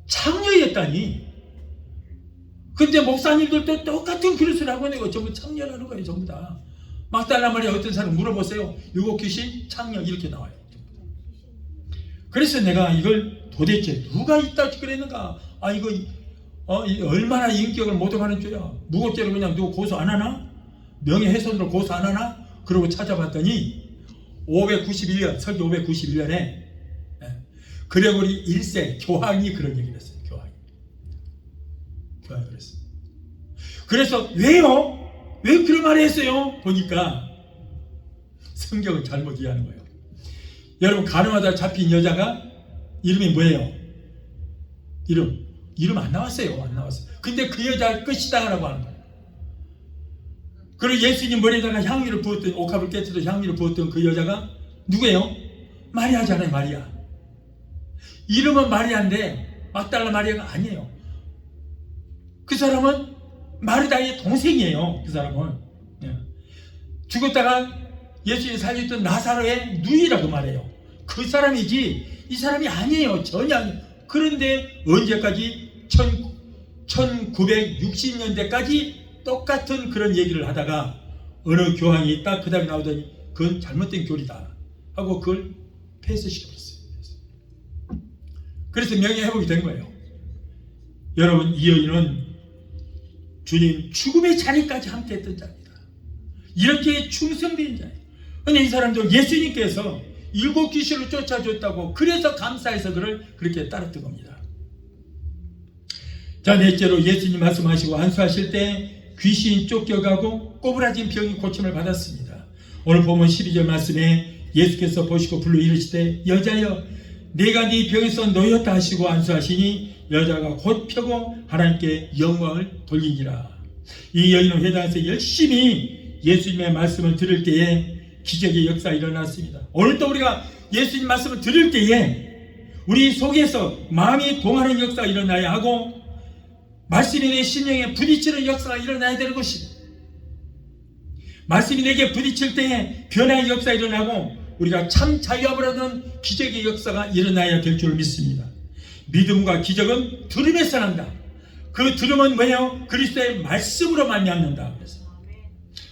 창녀였다니. 근데 목사님들도 똑같은 그런 소리 하고 있는 거 전부 창녀라는 거예요. 전부 다. 막달라 마리아 어떤 사람 물어보세요. 유혹 귀신, 창녀 이렇게 나와요. 그래서 내가 이걸 도대체 누가 있다 그랬는가? 이거 얼마나 인격을 모독하는 죄야. 무고죄로 그냥 누구 고소 안 하나? 명예훼손으로 고소 안 하나? 그러고 찾아봤더니 591년, 설기 591년에 그레고리 1세 교황이 그런 얘기를 했어요. 교황이 그랬어요. 그래서 왜요? 왜 그런 말을 했어요? 보니까 성경을 잘못 이해하는 거예요. 여러분, 가늠하다 잡힌 여자가 이름이 뭐예요? 이름 안 나왔어요. 안 나왔어요. 근데 그 여자 끝이다라고 하는 거예요. 그리고 예수님 머리에다가 향유를 부었던, 옥합을 깨뜨려 향유를 부었던 그 여자가 누구예요? 마리아잖아요. 마리아. 이름은 마리아인데 막달라 마리아가 아니에요. 그 사람은 마르다의 동생이에요. 그 사람은 죽었다가 예수님 살렸던 나사로의 누이라고 말해요. 그 사람이지 이 사람이 아니에요. 전혀 아니에요. 그런데 언제까지 1960년대까지 똑같은 그런 얘기를 하다가 어느 교황이 딱 그 다음에 나오더니 그건 잘못된 교리다 하고 그걸 폐쇄시켜버렸어요. 그래서 명예회복이 된 거예요. 여러분, 이 여인은 주님 죽음의 자리까지 함께 했던 자입니다. 이렇게 충성된 자예요. 근데 이 사람도 예수님께서 7 귀신을 쫓아줬다고 그래서 감사해서 그를 그렇게 따랐던 겁니다. 자, 넷째로 예수님 말씀하시고 안수하실 때 귀신이 쫓겨가고 꼬부라진 병이 고침을 받았습니다. 오늘 보면 12절 말씀에 예수께서 보시고 불러 이르시되 여자여 내가 네 병에서 놓였다 하시고 안수하시니 여자가 곧 펴고 하나님께 영광을 돌리니라. 이 여인은 회당에서 열심히 예수님의 말씀을 들을 때에 기적의 역사가 일어났습니다. 오늘도 우리가 예수님 말씀을 들을 때에 우리 속에서 마음이 동하는 역사가 일어나야 하고 말씀이 내 심령에 부딪히는 역사가 일어나야 되는 것입니다. 말씀이 내게 부딪힐 때에 변화의 역사가 일어나고 우리가 참 자유함을 얻는 기적의 역사가 일어나야 될 줄 믿습니다. 믿음과 기적은 들음에서 난다. 그 들음은 뭐예요? 그리스도의 말씀으로 말미암는다. 그래서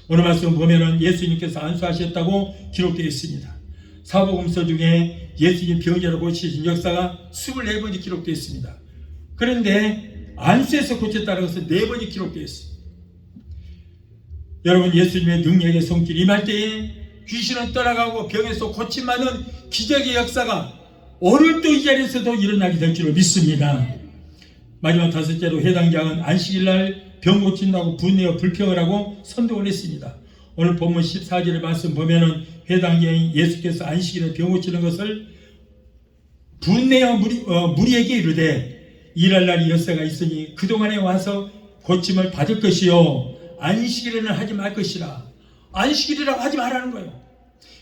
오늘 말씀 보면은 예수님께서 안수하셨다고 기록되어 있습니다. 사복음서 중에 예수님 병자를 고치신 역사가 24번이 기록되어 있습니다. 그런데 안수에서 고쳤다고 해서 4번이 기록되어 있습니다. 여러분, 예수님의 능력의 손길 임할 때에 귀신은 떠나가고 병에서 고침받는 기적의 역사가 오늘도 이 자리에서도 일어나게 될 줄로 믿습니다. 마지막 5째로 해당장은 안식일날 병 고친다고 분내어 불평을 하고 선동을 했습니다. 오늘 본문 14절의 말씀 보면은 해당장이 예수께서 안식일에 병 고치는 것을 분내어 무리에게 이르되 일할 날이 엿새가 있으니 그동안에 와서 고침을 받을 것이요 안식일에는 하지 말 것이라. 안식일이라고 하지 말라는 거예요.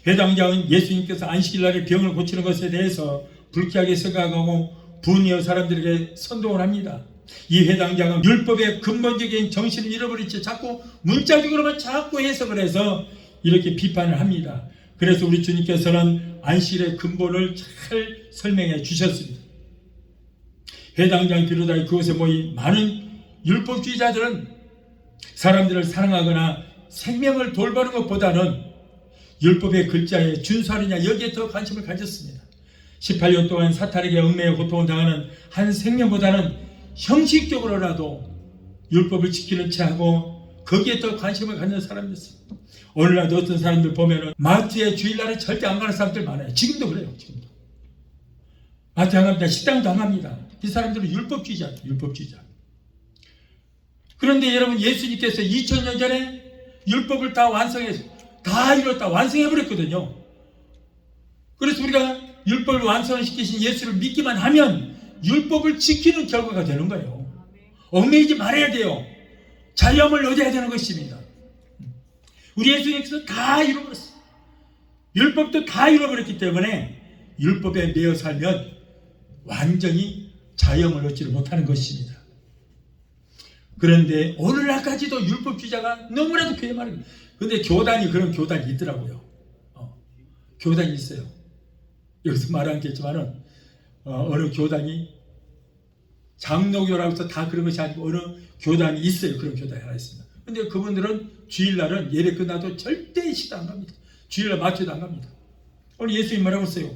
회당장은 예수님께서 안식일날에 병을 고치는 것에 대해서 불쾌하게 생각하고 분이어 사람들에게 선동을 합니다. 이 회당장은 율법의 근본적인 정신을 잃어버리지 자꾸 문자적으로만 자꾸 해석을 해서 이렇게 비판을 합니다. 그래서 우리 주님께서는 안식일의 근본을 잘 설명해 주셨습니다. 회당장이 비롯하여 그곳에 모인 많은 율법주의자들은 사람들을 사랑하거나 생명을 돌보는 것보다는 율법의 글자에 준수하느냐 여기에 더 관심을 가졌습니다. 18년 동안 사탄에게 얽매여 고통을 당하는 한 생명보다는 형식적으로라도 율법을 지키는 채 하고 거기에 더 관심을 갖는 사람이었습니다. 오늘날도 어떤 사람들 보면은 마트에 주일날에 절대 안 가는 사람들 많아요. 지금도 그래요. 지금도 마트 안 갑니다. 식당도 안 갑니다. 이 사람들은 율법주의자. 그런데 여러분, 예수님께서 2000년 전에 율법을 다 완성해서 다 이뤘다 완성해버렸거든요. 그래서 우리가 율법을 완성시키신 예수를 믿기만 하면 율법을 지키는 결과가 되는 거예요. 얽매이지 말아야 돼요. 자유함을 얻어야 되는 것입니다. 우리 예수님께서 다 이뤄버렸어요. 율법도 다 이뤄버렸기 때문에 율법에 매여 살면 완전히 자유함을 얻지를 못하는 것입니다. 그런데 오늘날까지도 율법주의자가 너무나도 그게 말이에요. 근데 교단이 그런 교단이 있더라고요. 교단이 있어요. 여기서 말하겠지만은 어느 교단이 장로교라고 해서 다 그런 것이 아니고 어느 교단이 있어요. 그런 교단이 하나 있습니다. 근데 그분들은 주일날은 예배 끝나도 절대 식당 안 갑니다. 주일날 마트도 안 갑니다. 오늘 예수님 뭐라고 했어요?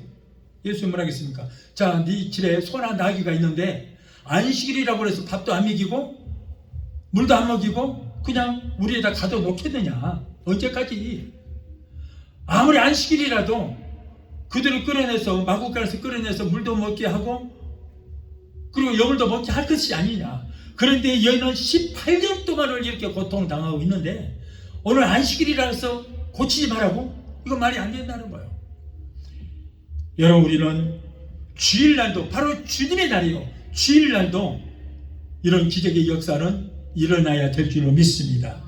예수님 뭐라고 했습니까? 자, 네 집에 소나 나귀가 있는데 안식일이라고 해서 밥도 안 먹이고 물도 안 먹이고 그냥 우리에다 가둬놓겠느냐? 언제까지? 아무리 안식일이라도 그들을 끌어내서 마구간에서 끌어내서 물도 먹게 하고 그리고 여물도 먹게 할 것이 아니냐. 그런데 여인은 18년 동안을 이렇게 고통당하고 있는데 오늘 안식일이라 해서 고치지 말라고? 이거 말이 안 된다는 거예요. 여러분, 우리는 주일날도 바로 주님의 날이요. 주일날도 이런 기적의 역사는 일어나야 될 줄로 믿습니다.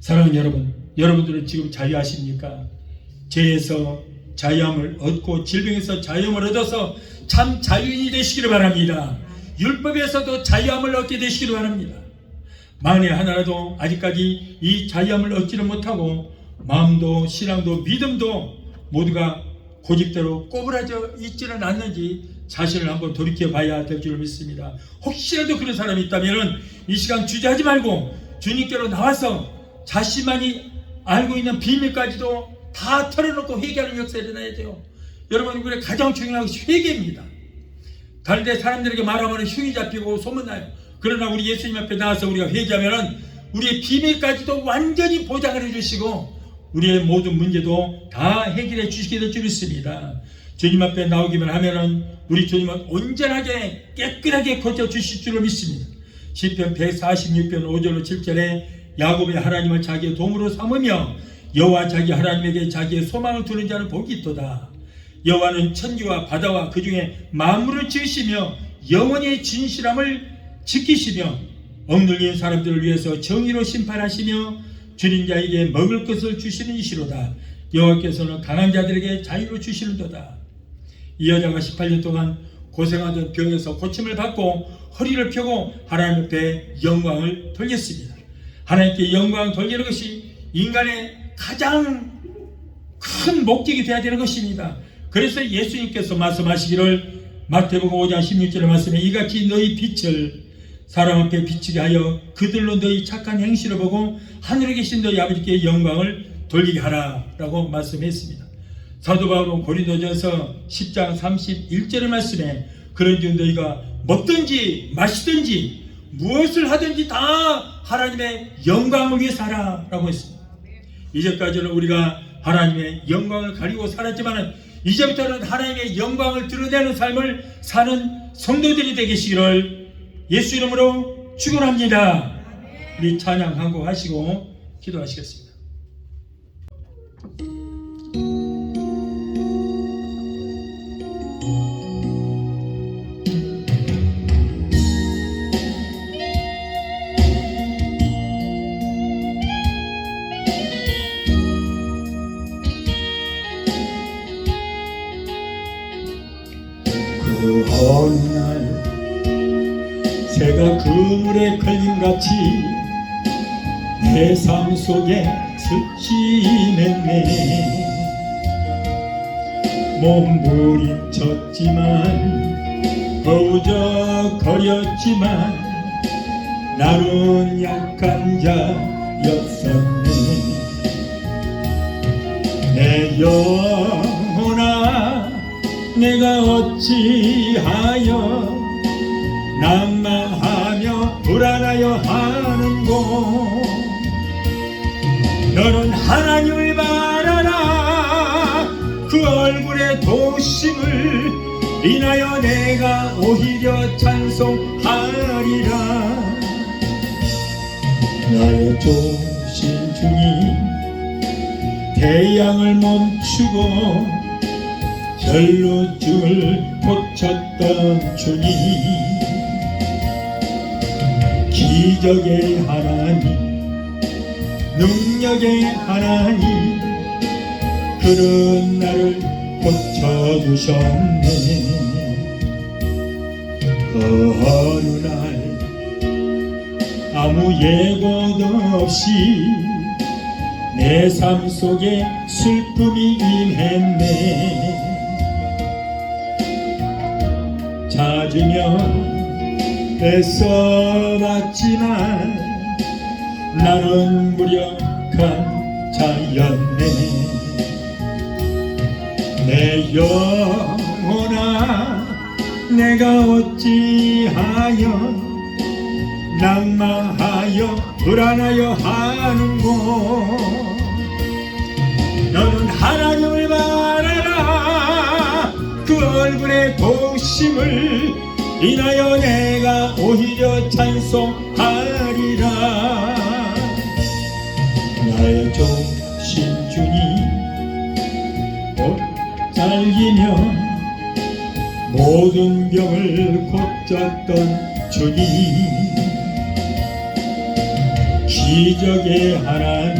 사랑하는 여러분, 여러분들은 지금 자유하십니까? 죄에서 자유함을 얻고 질병에서 자유함을 얻어서 참 자유인이 되시기를 바랍니다. 율법에서도 자유함을 얻게 되시기를 바랍니다. 만에 하나라도 아직까지 이 자유함을 얻지는 못하고 마음도 신앙도 믿음도 모두가 고집대로 꼬부라져 있지는 않는지 자신을 한번 돌이켜 봐야 될 줄 믿습니다. 혹시라도 그런 사람이 있다면 이 시간 주저하지 말고 주님께로 나와서 자신만이 알고 있는 비밀까지도 다 털어놓고 회개하는 역사가 일어나야 돼요. 여러분, 우리 가장 중요한 것이 회개입니다. 다른 데 사람들에게 말하면 흉이 잡히고 소문나요. 그러나 우리 예수님 앞에 나와서 우리가 회개하면 우리의 비밀까지도 완전히 보장을 해주시고 우리의 모든 문제도 다 해결해 주시게 될 줄 믿습니다. 주님 앞에 나오기만 하면은 우리 주님은 온전하게 깨끗하게 고쳐주실 줄로 믿습니다. 시편 146편 5절로 7절에 야곱의 하나님을 자기의 도움으로 삼으며 여호와 자기 하나님에게 자기의 소망을 두는 자는 복이 있도다. 여호와는 천지와 바다와 그 중에 만물을 지으시며 영원히 진실함을 지키시며 억눌린 사람들을 위해서 정의로 심판하시며 줄인 자에게 먹을 것을 주시는 이시로다. 여호와께서는 강한 자들에게 자유를 주시는도다. 이 여자가 18년 동안 고생하던 병에서 고침을 받고 허리를 펴고 하나님 앞에 영광을 돌렸습니다. 하나님께 영광을 돌리는 것이 인간의 가장 큰 목적이 되어야 되는 것입니다. 그래서 예수님께서 말씀하시기를 마태복음 5장 16절의 말씀에 이같이 너희 빛을 사람 앞에 비추게 하여 그들로 너희 착한 행실을 보고 하늘에 계신 너희 아버지께 영광을 돌리게 하라 라고 말씀했습니다. 사도 바울은 고린도전서 10장 31절의 말씀에 그런즉 너희가 먹든지 마시든지 무엇을 하든지 다 하나님의 영광을 위해서 하라 라고 했습니다. 이제까지는 우리가 하나님의 영광을 가리고 살았지만 이제부터는 하나님의 영광을 드러내는 삶을 사는 성도들이 되시기를 예수 이름으로 축원합니다. 우리 찬양 한 곡 하시고 기도하시겠습니다. 그 어느 날 새가 그물에 걸림같이 내 삶 속에 스치냈네. 몸부림쳤지만 허우적거렸지만 나는 약한 자였었네. 내 영혼아 내가 어찌하여 난망하며 불안하여 하는고. 너는 하나님을 바라라. 그 얼굴의 도심을 인하여 내가 오히려 찬송하리라. 나의 좋으신 주님 태양을 멈추고 전루증을 고쳤던 주님, 기적의 하나님 능력의 하나님 그런 나를 고쳐주셨네. 그 어느 날 아무 예고도 없이 내 삶 속에 슬픔이 임했네. 찾으며 애써봤지만 나는 무력한 자였네. 내 영혼아 내가 어찌하여 낭망하여 불안하여 하는고. 너는 하나님을 바라라. 그 얼굴의 도심을 인하여 내가 오히려 찬송하리라. 나의 좋으신 주님 곧 잘기며 모든 병을 고쳤던 주님, 기적의 하나님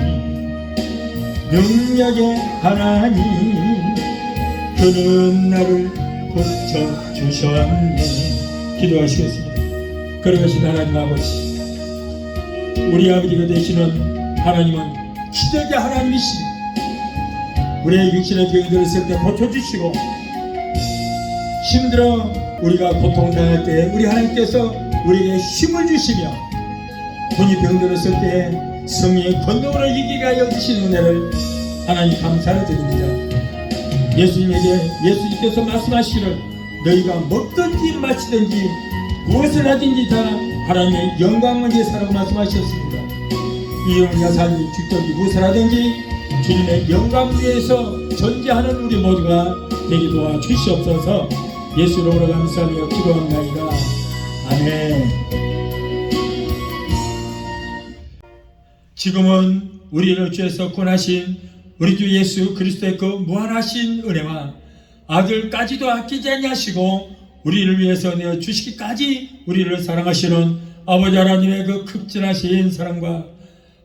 능력의 하나님 그는 나를 고쳐주셨네. 기도하시겠습니다. 그러신 하나님 아버지, 우리 아버지가 되시는 하나님은 기적의 하나님이십니다. 우리의 육신의 병이 들었을 때 고쳐주시고 힘들어 우리가 고통당할 때 우리 하나님께서 우리에게 힘을 주시며 돈이 병들었을 때 성령의 권능으로 이기게 하여 주신 은혜를 하나님 감사를 드립니다. 예수님께서 말씀하시기를 너희가 먹든지 마시든지 무엇을 하든지 다 하나님의 영광을 위해서라고 말씀하셨습니다. 이용 여사님 죽든지 무엇을 하든지 주님의 영광을 위해서 존재하는 우리 모두가 되게 도와주시옵소서. 예수 이름으로 감사하며 기도합나이다. 아멘. 지금은 우리를 주에서 구원하신 우리 주 예수 그리스도의 그 무한하신 은혜와 아들까지도 아끼지 아니하시고 우리를 위해서 내어 주시기까지 우리를 사랑하시는 아버지 하나님의 그 극진하신 사랑과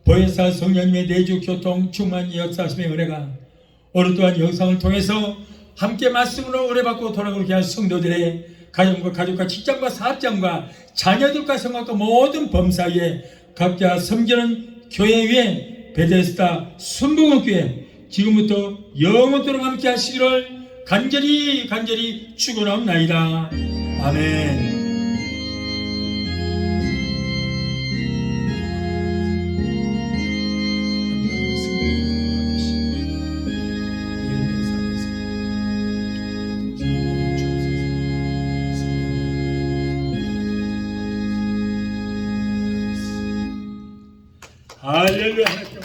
보혜사 성령님의 내주 교통 충만히 역사하심의 은혜가 오늘 또한 영상을 통해서 함께 말씀으로 은혜받고 돌아오게 한 성도들의 가정과 직장과 사업장과 자녀들과 생각과 모든 범사에 각자 섬기는 교회 위에 베데스다 순복음교회 지금부터 영원토록 함께 하시기를 간절히 축원하옵나이다. 아멘. 할렐루야.